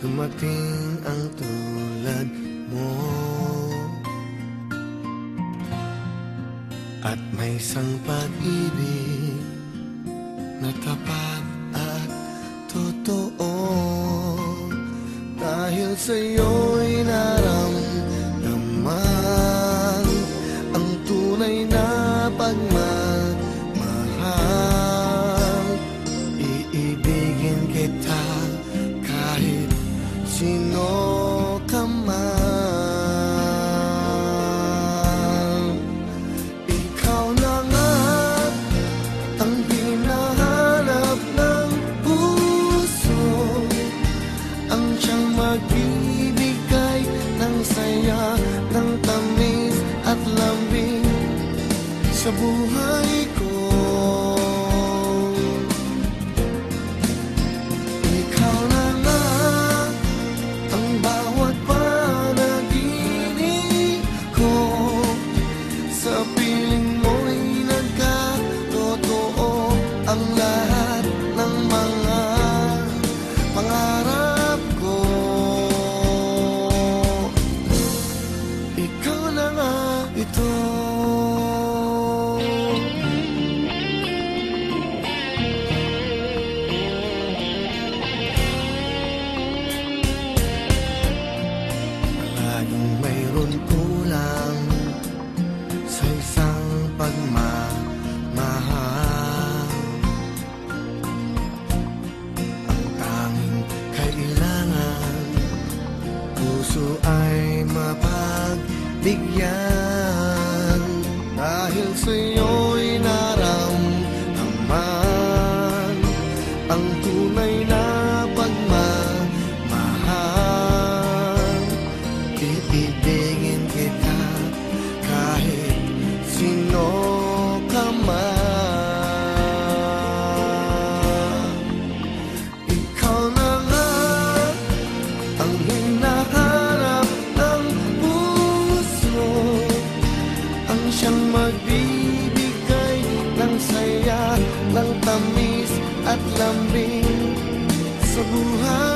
dumating ang tulad mo. At may isang pag-ibig na tapat at totoo. Dahil sa'yo'y naramdaman ang tunay na pagmamahal. Iibigin kita kahit sino ka man. Ikaw na nga ang hinahanap ng puso, ang siyang magbibigay ng saya, ng tamis at lambing sa buhay ko. Ikaw na nga ang bawat panaginip ko, sa piling mo'y nagkatotoo ang lahat ng mga pangarap ko. Ikaw na nga ito. Laging mayroon kulang sa isang pagmamahal. Ang tanging kailangan, puso ay mapagbigyan. Dahil sa'yo'y naramdaman ang tunay na pagmamahal. Iibigin kita kahit sino ka man. Ikaw na nga ang hinahanap ng puso, ang siyang magbibigay ng saya, ng tamis at lambing sa buhay.